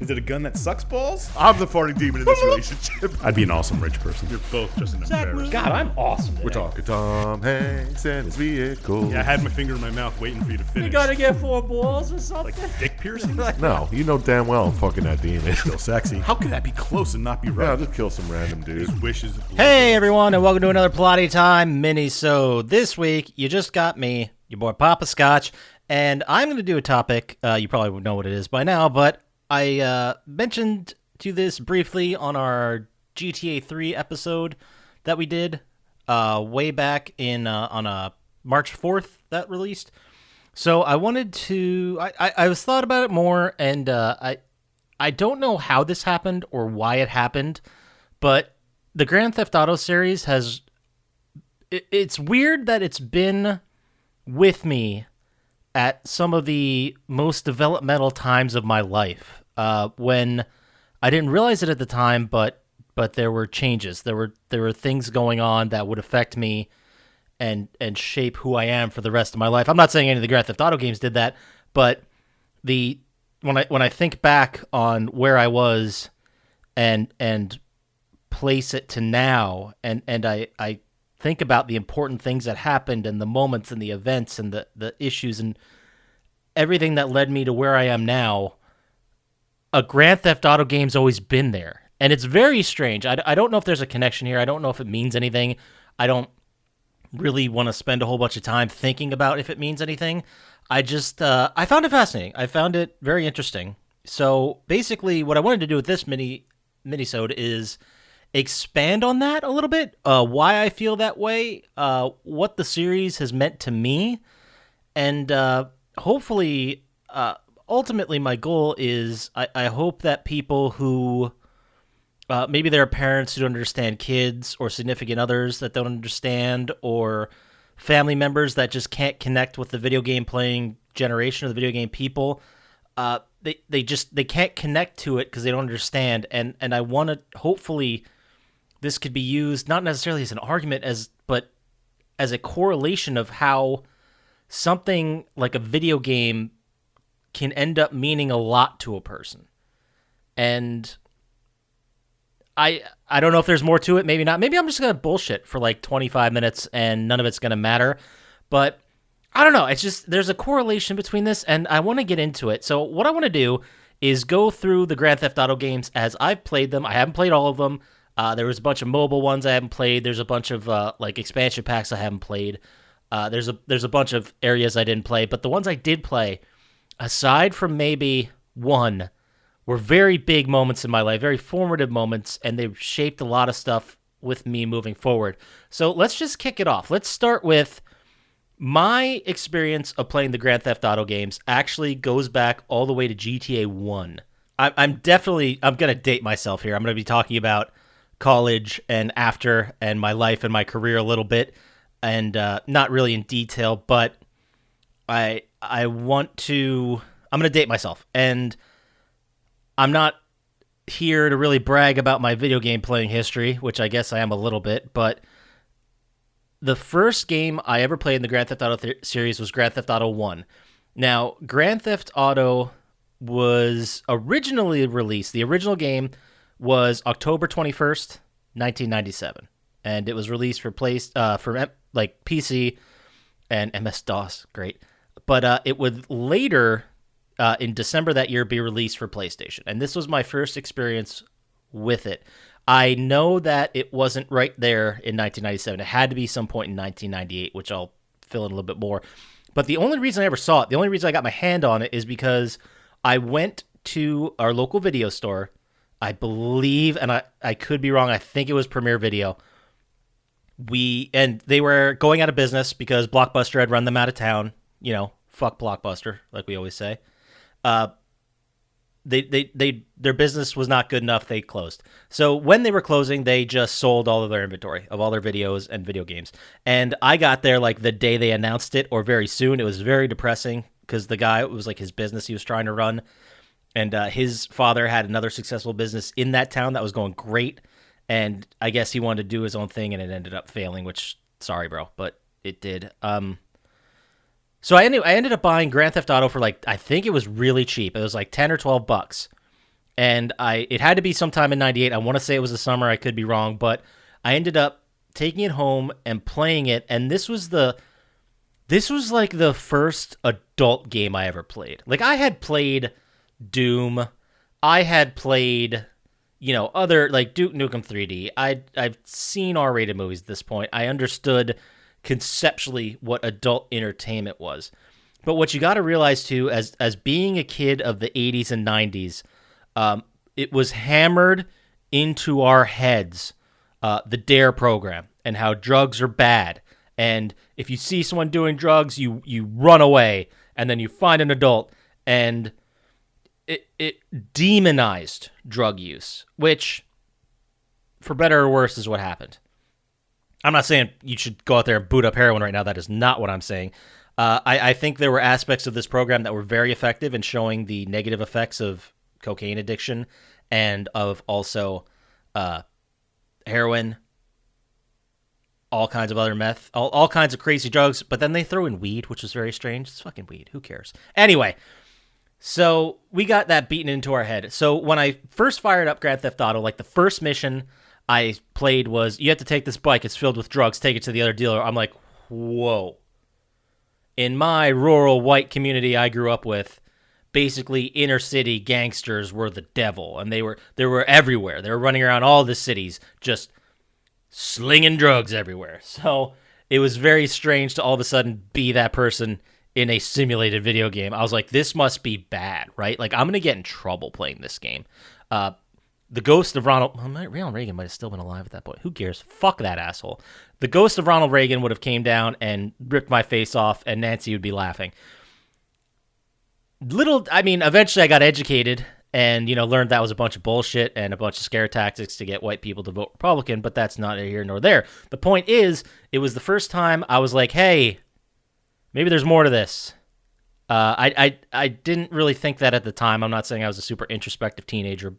Is it a gun that sucks balls? I'm the farting demon in this relationship. I'd be an awesome rich person. You're both just an embarrassment. God, I'm awesome today. We're talking Tom Hanks and his vehicle. Yeah, I had my finger in my mouth waiting for you to finish. You gotta get 4 balls or something. Like dick piercing? No, you know damn well I'm fucking that demon. Still sexy. How could that be close and not be Yeah, right? I'll just kill some random dude. His wishes. Hey everyone, and welcome to another Plotty Time Minisode. This week, you just got me, your boy Poppascotch, and I'm going to do a topic. You probably would know what it is by now, but I mentioned to this briefly on our GTA 3 episode that we did way back in on March 4th that released. So I wanted to. I was thought about it more, and I don't know how this happened or why it happened, but the Grand Theft Auto series has. It's weird that it's been with me at some of the most developmental times of my life, when I didn't realize it at the time, but there were changes. There were things going on that would affect me and shape who I am for the rest of my life. I'm not saying any of the Grand Theft Auto games did that, but when I think back on where I was and place it to now, and I think about the important things that happened and the moments and the events and the issues and everything that led me to where I am now, a Grand Theft Auto game's always been there. And it's very strange. I don't know if there's a connection here. I don't know if it means anything. I don't really want to spend a whole bunch of time thinking about if it means anything. I just, I found it fascinating. I found it very interesting. So basically what I wanted to do with this minisode is expand on that a little bit, why I feel that way, what the series has meant to me, and hopefully, ultimately my goal is I hope that people who maybe there are parents who don't understand kids, or significant others that don't understand, or family members that just can't connect with the video game playing generation or the video game people. They can't connect to it because they don't understand, and I want to hopefully this could be used not necessarily as an argument, but as a correlation of how something like a video game can end up meaning a lot to a person. And I don't know if there's more to it, maybe not. Maybe I'm just going to bullshit for like 25 minutes and none of it's going to matter. But I don't know. It's just there's a correlation between this, and I want to get into it. So what I want to do is go through the Grand Theft Auto games as I've played them. I haven't played all of them. There was a bunch of mobile ones I haven't played. There's a bunch of like expansion packs I haven't played. There's a bunch of areas I didn't play, but the ones I did play, aside from maybe one, were very big moments in my life, very formative moments, and they've shaped a lot of stuff with me moving forward. So let's just kick it off. Let's start with my experience of playing the Grand Theft Auto games actually goes back all the way to GTA 1. I'm going to date myself here. I'm going to be talking about college and after and my life and my career a little bit, and not really in detail, but I'm going to date myself, and I'm not here to really brag about my video game playing history, which I guess I am a little bit, but the first game I ever played in the Grand Theft Auto series was Grand Theft Auto 1. Now, Grand Theft Auto was originally released, the original game was October 21st, 1997, and it was released for PC and MS-DOS, great. But it would later, in December that year, be released for PlayStation, and this was my first experience with it. I know that it wasn't right there in 1997. It had to be some point in 1998, which I'll fill in a little bit more. But the only reason I ever saw it, the only reason I got my hand on it, is because I went to our local video store, I believe, and I could be wrong, I think it was Premiere Video. And they were going out of business because Blockbuster had run them out of town. You know, fuck Blockbuster, like we always say. Their business was not good enough, they closed. So when they were closing, they just sold all of their inventory of all their videos and video games. And I got there like the day they announced it, or very soon. It was very depressing because the guy, it was like his business he was trying to run. And his father had another successful business in that town that was going great. And I guess he wanted to do his own thing, and it ended up failing, which, sorry, bro, but it did. So I ended up buying Grand Theft Auto for, like, I think it was really cheap. It was like $10 or $12. And it had to be sometime in 98. I want to say it was the summer. I could be wrong, but I ended up taking it home and playing it. And this was like the first adult game I ever played. Like, I had played Doom. I had played, other, like, Duke Nukem 3D. I've seen R-rated movies at this point. I understood conceptually what adult entertainment was. But what you got to realize, too, as being a kid of the 80s and 90s, it was hammered into our heads, the DARE program, and how drugs are bad. And if you see someone doing drugs, you run away, and then you find an adult, and it demonized drug use, which, for better or worse, is what happened. I'm not saying you should go out there and boot up heroin right now. That is not what I'm saying. I think there were aspects of this program that were very effective in showing the negative effects of cocaine addiction and of also heroin, all kinds of other meth, all kinds of crazy drugs. But then they throw in weed, which was very strange. It's fucking weed. Who cares? Anyway, so we got that beaten into our head. So when I first fired up Grand Theft Auto, like the first mission I played was, you have to take this bike. It's filled with drugs. Take it to the other dealer. I'm like, whoa. In my rural white community I grew up with, basically inner city gangsters were the devil, and they were everywhere. They were running around all the cities, just slinging drugs everywhere. So it was very strange to all of a sudden be that person in a simulated video game. I was like, this must be bad, right? Like, I'm going to get in trouble playing this game. The ghost of Ronald Reagan might have still been alive at that point. Who cares? Fuck that asshole. The ghost of Ronald Reagan would have came down and ripped my face off, and Nancy would be laughing. Eventually I got educated and, learned that was a bunch of bullshit and a bunch of scare tactics to get white people to vote Republican, but that's not here nor there. The point is, it was the first time I was like, hey, maybe there's more to this. I didn't really think that at the time. I'm not saying I was a super introspective teenager.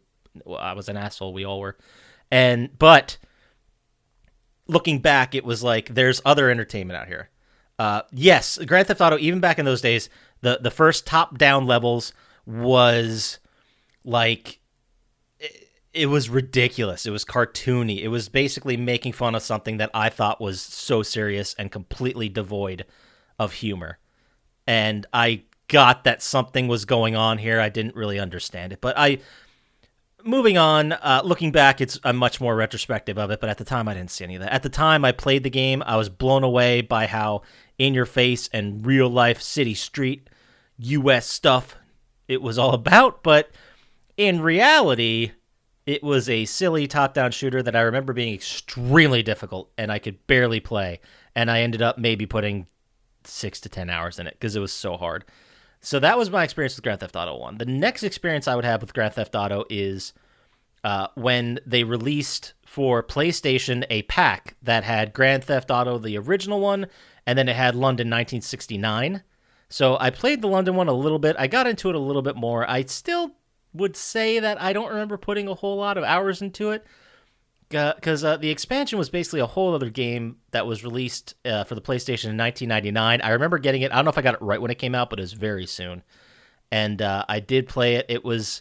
I was an asshole. We all were. But looking back, it was like, there's other entertainment out here. Yes, Grand Theft Auto, even back in those days, the first top-down levels was like, it was ridiculous. It was cartoony. It was basically making fun of something that I thought was so serious and completely devoid of humor. And I got that something was going on here. I didn't really understand it. But moving on, looking back, I'm much more retrospective of it, but at the time I didn't see any of that. At the time I played the game, I was blown away by how in-your-face and real-life city street U.S. stuff it was all about, but in reality, it was a silly top-down shooter that I remember being extremely difficult, and I could barely play, and I ended up maybe putting 6 to 10 hours in it because it was so hard. So that was my experience with Grand Theft Auto 1. The next experience I would have with Grand Theft Auto is when they released for PlayStation a pack that had Grand Theft Auto, the original one, and then it had London 1969. So I played the London one a little bit. I got into it a little bit more. I still would say that I don't remember putting a whole lot of hours into it, because the expansion was basically a whole other game that was released for the PlayStation in 1999. I remember getting it. I don't know if I got it right when it came out, but it was very soon. And I did play it. It was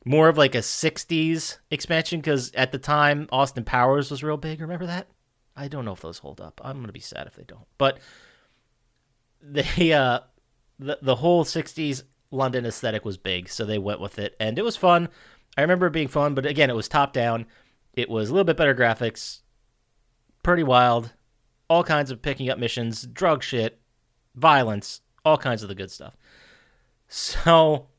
more of like a 60s expansion, because at the time, Austin Powers was real big. Remember that? I don't know if those hold up. I'm going to be sad if they don't. But the whole 60s London aesthetic was big, so they went with it. And it was fun. I remember it being fun, but again, it was top-down. It was a little bit better graphics, pretty wild, all kinds of picking up missions, drug shit, violence, all kinds of the good stuff. So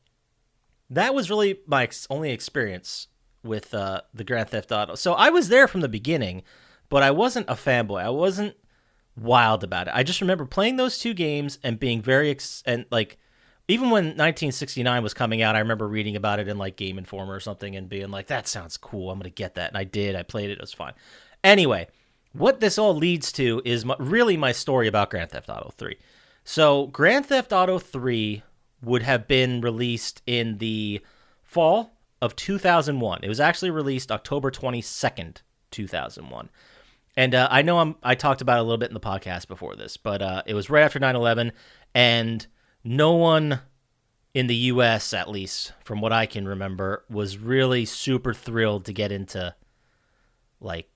that was really my only experience with the Grand Theft Auto. So I was there from the beginning, but I wasn't a fanboy. I wasn't wild about it. I just remember playing those two games and being very even when 1969 was coming out, I remember reading about it in like Game Informer or something and being like, that sounds cool. I'm going to get that. And I did. I played it. It was fun. Anyway, what this all leads to is really my story about Grand Theft Auto 3. So Grand Theft Auto 3 would have been released in the fall of 2001. It was actually released October 22nd, 2001. And I know I talked about it a little bit in the podcast before this, but it was right after 9/11, and no one in the U.S., at least, from what I can remember, was really super thrilled to get into, like,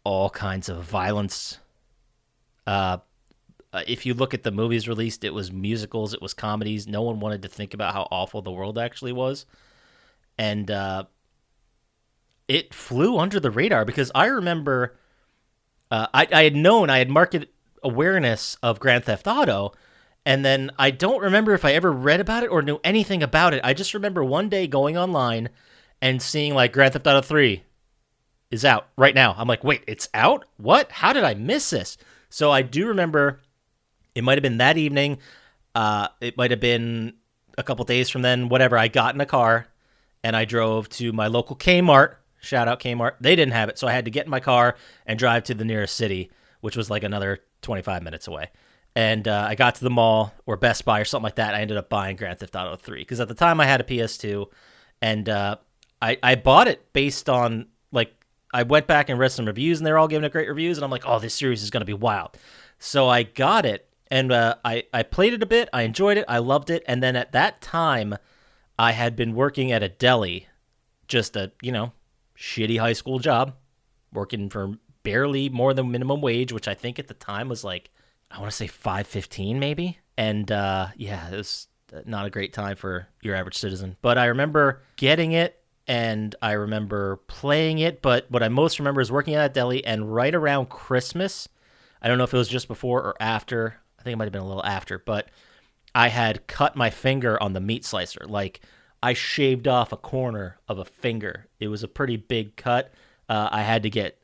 all kinds of violence. If you look at the movies released, it was musicals, it was comedies. No one wanted to think about how awful the world actually was. And it flew under the radar because I remember I had market awareness of Grand Theft Auto, and then I don't remember if I ever read about it or knew anything about it. I just remember one day going online and seeing like Grand Theft Auto 3 is out right now. I'm like, wait, it's out? What? How did I miss this? So I do remember it might have been that evening. It might have been a couple days from then, whatever. I got in a car and I drove to my local Kmart. Shout out Kmart. They didn't have it, so I had to get in my car and drive to the nearest city, which was like another 25 minutes away. And I got to the mall or Best Buy or something like that. I ended up buying Grand Theft Auto 3 because at the time I had a PS2, and I bought it based on, like, I went back and read some reviews, and they're all giving it great reviews, and I'm like, oh, this series is going to be wild. So I got it, and I played it a bit. I enjoyed it. I loved it. And then at that time, I had been working at a deli, just a, shitty high school job, working for barely more than minimum wage, which I think at the time was like, I want to say $5.15 maybe. And it was not a great time for your average citizen. But I remember getting it and I remember playing it. But what I most remember is working at that deli, and right around Christmas, I don't know if it was just before or after. I think it might have been a little after, but I had cut my finger on the meat slicer. Like, I shaved off a corner of a finger. It was a pretty big cut. I had to get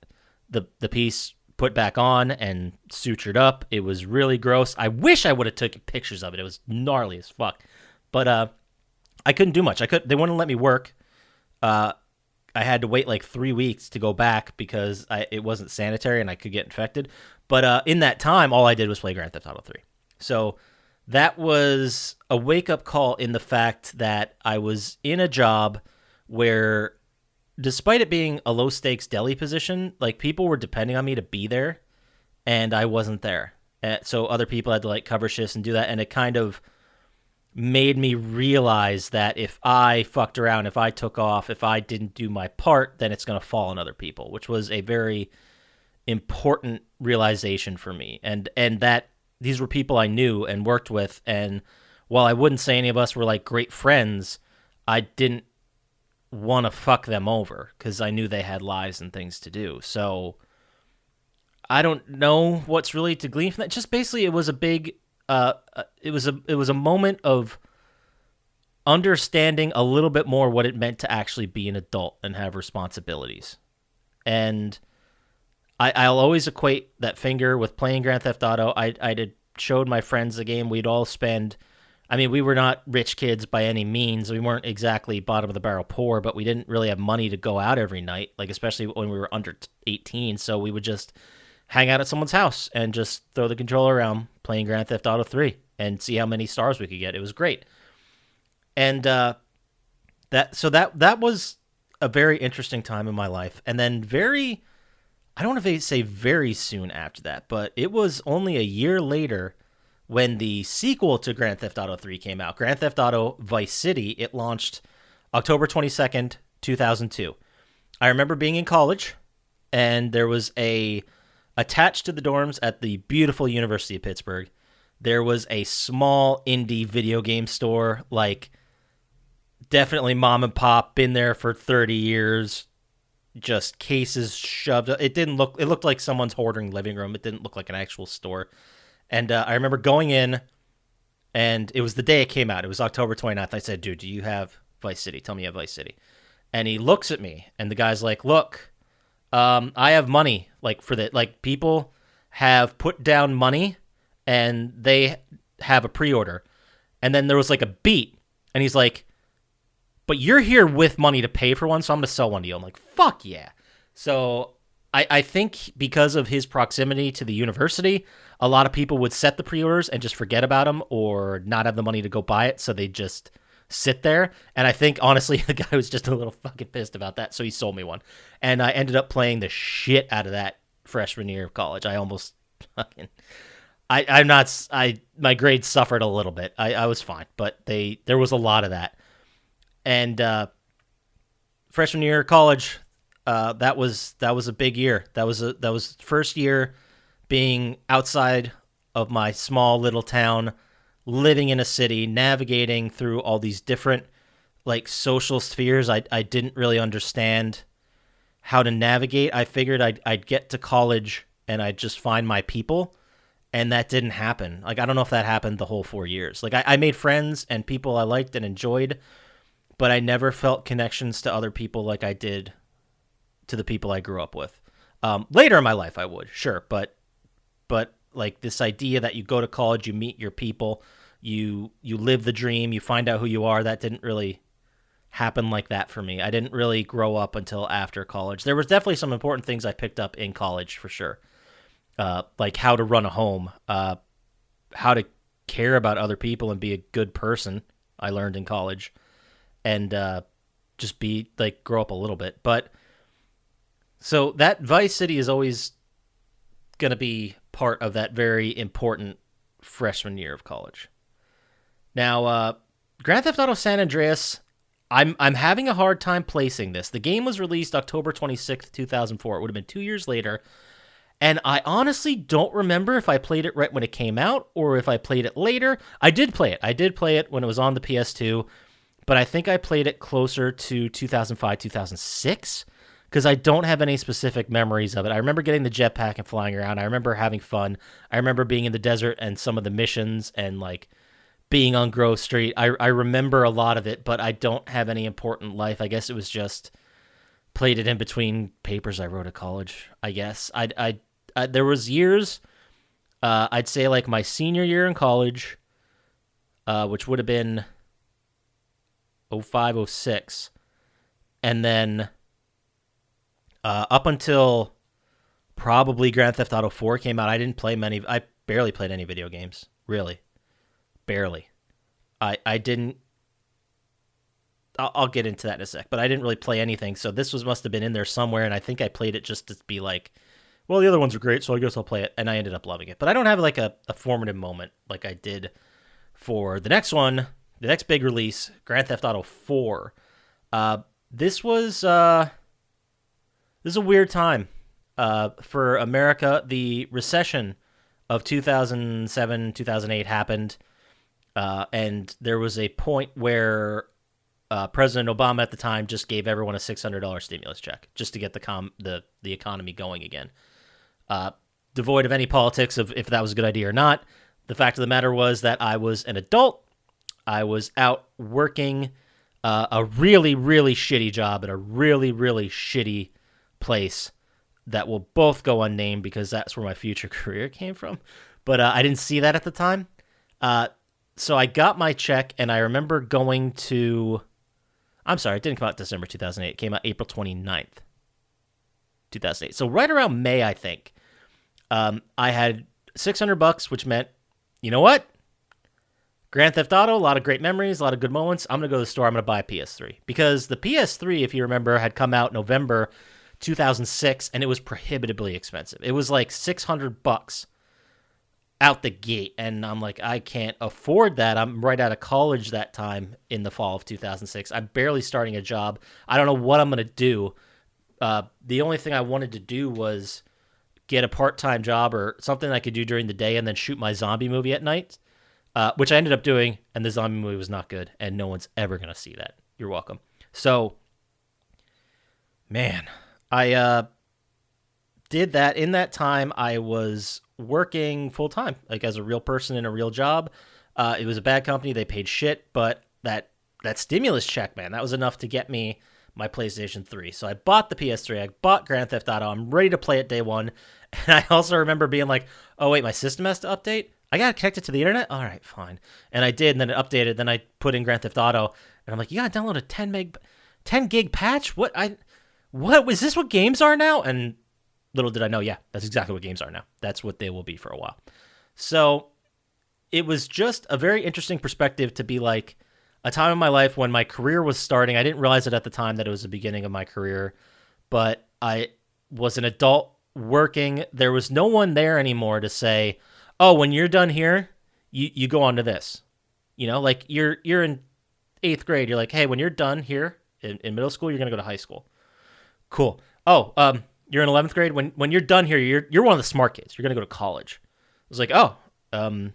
the piece put back on and sutured up. It was really gross. I wish I would have taken pictures of it. It was gnarly as fuck. But I couldn't do much. They wouldn't let me work. I had to wait like 3 weeks to go back because it wasn't sanitary and I could get infected. But in that time, all I did was play Grand Theft Auto 3. So that was a wake-up call in the fact that I was in a job where, despite it being a low-stakes deli position, like, people were depending on me to be there, and I wasn't there. So other people had to, like, cover shifts and do that, and it kind of made me realize that if I fucked around, if I took off, if I didn't do my part, then it's going to fall on other people, which was a very important realization for me. And that these were people I knew and worked with, and while I wouldn't say any of us were like great friends, I didn't want to fuck them over because I knew they had lives and things to do. So I don't know what's really to glean from that. Just basically, it was a big, it was a moment of understanding a little bit more what it meant to actually be an adult and have responsibilities. And I'll always equate that finger with playing Grand Theft Auto. I showed my friends the game. We'd all spend, I mean, we were not rich kids by any means. We weren't exactly bottom of the barrel poor, but we didn't really have money to go out every night, like especially when we were under 18. So we would just hang out at someone's house and just throw the controller around playing Grand Theft Auto 3 and see how many stars we could get. It was great. And that was a very interesting time in my life. And then I don't know if they say very soon after that, but it was only a year later when the sequel to Grand Theft Auto 3 came out, Grand Theft Auto Vice City. It launched October 22nd, 2002. I remember being in college, and there was attached to the dorms at the beautiful University of Pittsburgh, there was a small indie video game store, like definitely mom and pop, been there for 30 years, just cases shoved. It looked like someone's hoarding living room. It didn't look like an actual store. And I remember going in, and it was the day it came out. It was October 29th. I said, dude, do you have Vice City? Tell me you have Vice City. And he looks at me, and the guy's like, look, I have money, like, for that. Like, people have put down money, and they have a pre-order. And then there was, like, a beat, and he's like, but you're here with money to pay for one, so I'm going to sell one to you. I'm like, fuck yeah. So I think because of his proximity to the university, a lot of people would set the pre-orders and just forget about them or not have the money to go buy it, so they just sit there. And I think, honestly, the guy was just a little fucking pissed about that, so he sold me one. And I ended up playing the shit out of that freshman year of college. I I'm not. My grades suffered a little bit. I was fine, but there was a lot of that. And freshman year of college, that was a big year. That was first year being outside of my small little town, living in a city, navigating through all these different like social spheres. I didn't really understand how to navigate. I figured I'd get to college and I'd just find my people, and that didn't happen. Like, I don't know if that happened the whole 4 years. Like, I made friends and people I liked and enjoyed, but I never felt connections to other people like I did to the people I grew up with. Later in my life, I would, sure, but like this idea that you go to college, you meet your people, you live the dream, you find out who you are, that didn't really happen like that for me. I didn't really grow up until after college. There was definitely some important things I picked up in college for sure, like how to run a home, how to care about other people and be a good person. I learned in college, and just be like grow up a little bit. But so that Vice City is always going to be part of that very important freshman year of college. Now, Grand Theft Auto San Andreas, I'm having a hard time placing this. The game was released October 26th, 2004. It would have been 2 years later. And I honestly don't remember if I played it right when it came out or if I played it later. I did play it. I did play it when it was on the PS2, but I think I played it closer to 2005, 2006, because I don't have any specific memories of it. I remember getting the jetpack and flying around. I remember having fun. I remember being in the desert and some of the missions and like being on Grove Street. I remember a lot of it, but I don't have any important life. I guess it was just played it in between papers I wrote at college, I guess. There was years, I'd say like my senior year in college, which would have been 05, 06, and then up until probably Grand Theft Auto 4 came out, I barely played any video games, really. Barely. I didn't, I'll get into that in a sec, but I didn't really play anything, so this must have been in there somewhere, and I think I played it just to be like, well, the other ones are great, so I guess I'll play it, and I ended up loving it. But I don't have like a formative moment like I did for the next one, the next big release, Grand Theft Auto 4. This was a weird time for America. The recession of 2007, 2008 happened, and there was a point where President Obama at the time just gave everyone a $600 stimulus check just to get the economy going again. Devoid of any politics of if that was a good idea or not. The fact of the matter was that I was an adult. I was out working a really, really shitty job at a really, really shitty place that will both go unnamed because that's where my future career came from. But I didn't see that at the time. So I got my check, and I remember going to... I'm sorry, it didn't come out December 2008. It came out April 29th, 2008. So right around May, I think, I had $600, which meant, you know what? Grand Theft Auto, a lot of great memories, a lot of good moments. I'm going to go to the store. I'm going to buy a PS3. Because the PS3, if you remember, had come out November 2006, and it was prohibitively expensive. It was like $600 out the gate, and I'm like, I can't afford that. I'm right out of college that time in the fall of 2006. I'm barely starting a job. I don't know what I'm going to do. The only thing I wanted to do was get a part-time job or something I could do during the day and then shoot my zombie movie at night, which I ended up doing, and the zombie movie was not good, and no one's ever going to see that. You're welcome. So, man, I did that. In that time, I was working full-time, like as a real person in a real job. It was a bad company. They paid shit, but that stimulus check, man, that was enough to get me my PlayStation 3. So I bought the PS3. I bought Grand Theft Auto. I'm ready to play it day one. And I also remember being like, oh, wait, my system has to update? I got to connect it to the internet? All right, fine. And I did, and then it updated. Then I put in Grand Theft Auto, and I'm like, you got to download a 10 gig patch? What was this what games are now? And little did I know, yeah, that's exactly what games are now. That's what they will be for a while. So it was just a very interesting perspective to be like a time in my life when my career was starting. I didn't realize it at the time that it was the beginning of my career, but I was an adult working. There was no one there anymore to say, oh, when you're done here, you go on to this. Like you're in 8th grade. You're like, hey, when you're done here in middle school, you're going to go to high school. Cool. Oh, you're in 11th grade. When you're done here, you're one of the smart kids. You're going to go to college. I was like, oh, all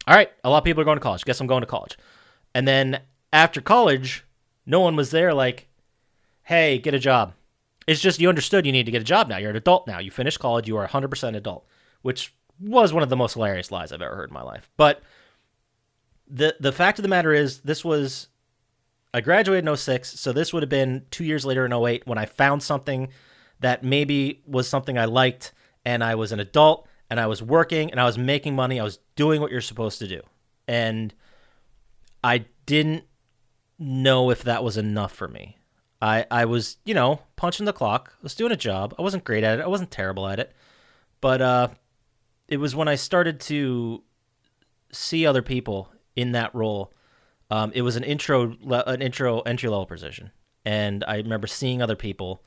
right. A lot of people are going to college. Guess I'm going to college. And then after college, no one was there like, hey, get a job. It's just you understood you need to get a job now. You're an adult now. You finished college. You are 100% adult, which was one of the most hilarious lies I've ever heard in my life. But the fact of the matter is, I graduated in 06, so this would have been 2 years later in 08 when I found something that maybe was something I liked, and I was an adult, and I was working, and I was making money. I was doing what you're supposed to do. And I didn't know if that was enough for me. I was, punching the clock. I was doing a job. I wasn't great at it. I wasn't terrible at it. But it was when I started to see other people in that role. It was an entry-level position. And I remember seeing other people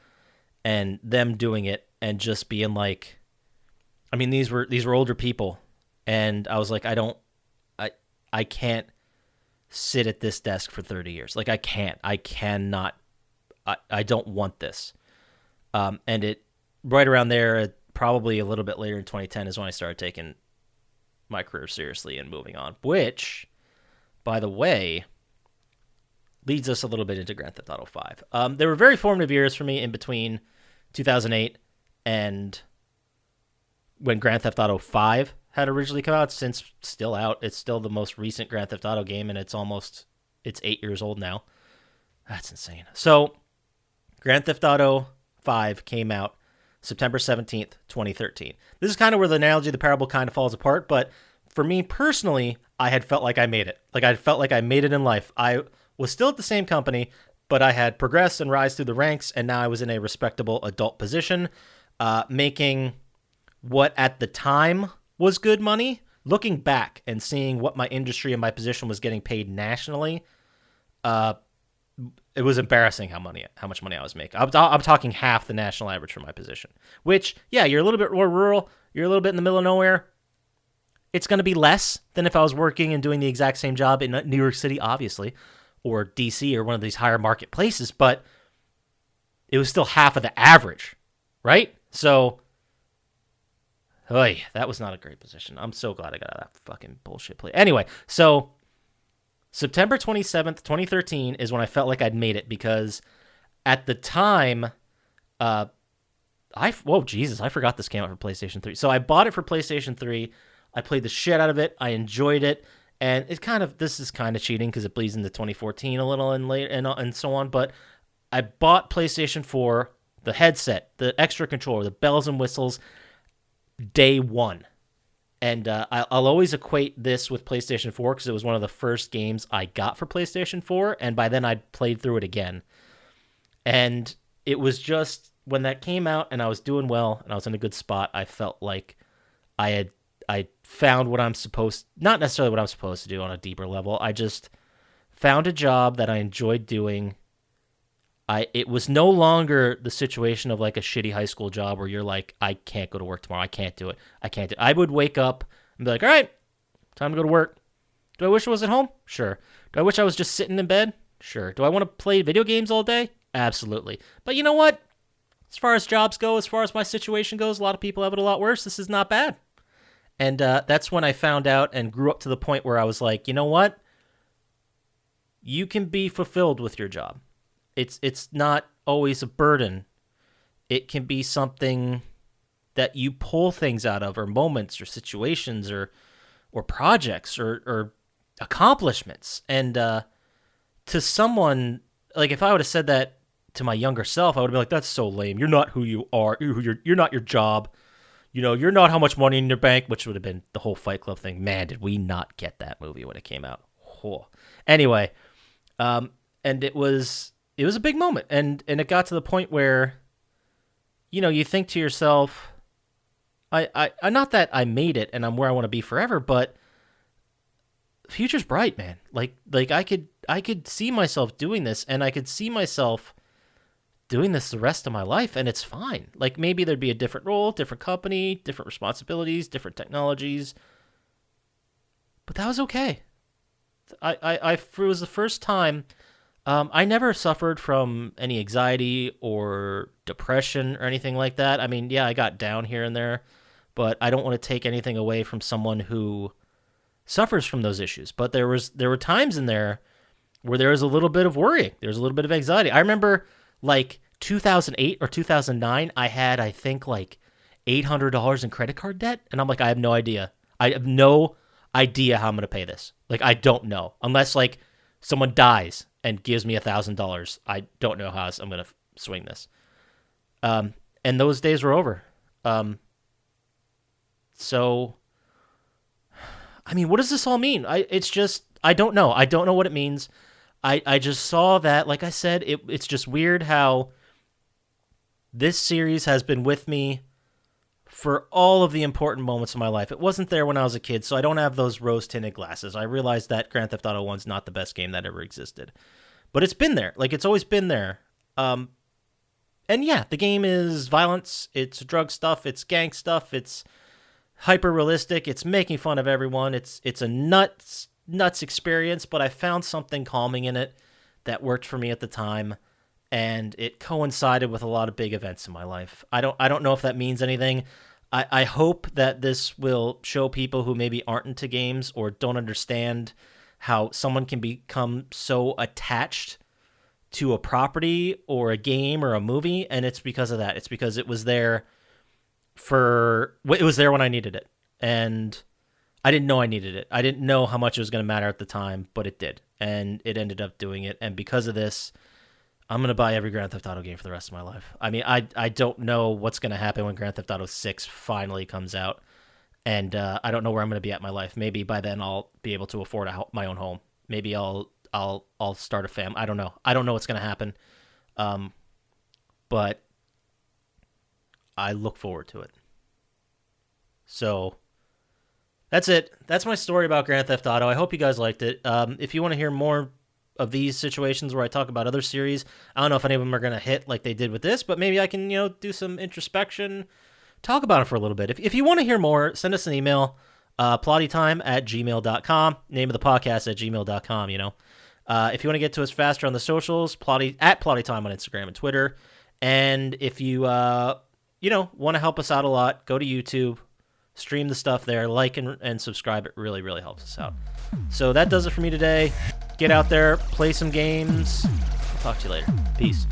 and them doing it and just being like, I mean, these were older people. And I was like, I can't sit at this desk for 30 years. Like, I cannot. I don't want this. And it right around there, probably a little bit later in 2010 is when I started taking my career seriously and moving on, which, by the way, leads us a little bit into Grand Theft Auto 5. There were very formative years for me in between 2008 and when Grand Theft Auto 5 had originally come out. Since still out, it's still the most recent Grand Theft Auto game, and it's 8 years old now. That's insane. So Grand Theft Auto 5 came out September 17th, 2013. This is kind of where the analogy of the parable kind of falls apart, but for me personally, I had felt like I made it. Like, I felt like I made it in life. I was still at the same company, but I had progressed and rise through the ranks, and now I was in a respectable adult position, making what at the time was good money. Looking back and seeing what my industry and my position was getting paid nationally, it was embarrassing how much money I was making. I'm talking half the national average for my position, which, yeah, you're a little bit more rural. You're a little bit in the middle of nowhere. It's going to be less than if I was working and doing the exact same job in New York City, obviously, or DC or one of these higher market places, but it was still half of the average, right? So, that was not a great position. I'm so glad I got out of that fucking bullshit play. Anyway, so September 27th, 2013 is when I felt like I'd made it, because at the time, I forgot this came out for PlayStation 3. So I bought it for PlayStation 3. I played the shit out of it. I enjoyed it. And this is kind of cheating because it bleeds into 2014 a little and late and so on. But I bought PlayStation 4, the headset, the extra controller, the bells and whistles, day one. And I'll always equate this with PlayStation 4 because it was one of the first games I got for PlayStation 4, and by then I'd played through it again. And it was just, when that came out and I was doing well and I was in a good spot, I felt like I found not necessarily what I'm supposed to do on a deeper level. I just found a job that I enjoyed doing. It was no longer the situation of like a shitty high school job where you're like, I can't go to work tomorrow. I can't do it. I would wake up and be like, all right, time to go to work. Do I wish I was at home? Sure. Do I wish I was just sitting in bed? Sure. Do I want to play video games all day? Absolutely. But you know what? As far as jobs go, as far as my situation goes, a lot of people have it a lot worse. This is not bad. And that's when I found out and grew up to the point where I was like, you know what? You can be fulfilled with your job. It's not always a burden. It can be something that you pull things out of, or moments or situations or projects or accomplishments. And to someone, like if I would have said that to my younger self, I would have been like, that's so lame. You're not who you are. You're not your job. You're not how much money in your bank, which would have been the whole Fight Club thing. Man, did we not get that movie when it came out. Oh. Anyway, and it was a big moment. And it got to the point where, you think to yourself, I not that I made it and I'm where I want to be forever, but future's bright, man. Like I could see myself doing this, and I could see myself doing this the rest of my life, and it's fine. Like maybe there'd be a different role, different company, different responsibilities, different technologies, But that was okay. It was the first time. I never suffered from any anxiety or depression or anything like that. I mean, yeah, I got down here and there, but I don't want to take anything away from someone who suffers from those issues. But there were times in there where there was a little bit of worrying. There was a little bit of anxiety. I remember like 2008 or 2009, I had, I think, like $800 in credit card debt. And I'm like, I have no idea. I have no idea how I'm going to pay this. Like, I don't know. Unless, like, someone dies and gives me $1,000. I don't know how I'm going to swing this. And those days were over. So, I mean, what does this all mean? It's just, I don't know. I don't know what it means. I just saw that, like I said, it's just weird how this series has been with me for all of the important moments of my life. It wasn't there when I was a kid, so I don't have those rose-tinted glasses. I realized that Grand Theft Auto 1's not the best game that ever existed. But it's been there. Like, it's always been there. And yeah, the game is violence, it's drug stuff, it's gang stuff, it's hyper-realistic, it's making fun of everyone, it's a nuts experience, but I found something calming in it that worked for me at the time, and it coincided with a lot of big events in my life. I don't know if that means anything. I hope that this will show people who maybe aren't into games or don't understand how someone can become so attached to a property or a game or a movie, and it's because of that. It's because it was there when I needed it, and I didn't know I needed it. I didn't know how much it was going to matter at the time, but it did, and it ended up doing it, and because of this, I'm going to buy every Grand Theft Auto game for the rest of my life. I mean, I don't know what's going to happen when Grand Theft Auto 6 finally comes out, and I don't know where I'm going to be at in my life. Maybe by then I'll be able to afford my own home. Maybe I'll start a fam. I don't know. I don't know what's going to happen, but I look forward to it. So that's it. That's my story about Grand Theft Auto. I hope you guys liked it. If you want to hear more of these situations where I talk about other series, I don't know if any of them are going to hit like they did with this, but maybe I can, do some introspection, talk about it for a little bit. If you want to hear more, send us an email, plottytime@gmail.com, name of the podcast @gmail.com, If you want to get to us faster on the socials, at plottytime on Instagram and Twitter. And if you, want to help us out a lot, go to YouTube, stream the stuff there, like and subscribe. It really, really helps us out. So that does it for me today. Get out there, play some games. I'll talk to you later. Peace.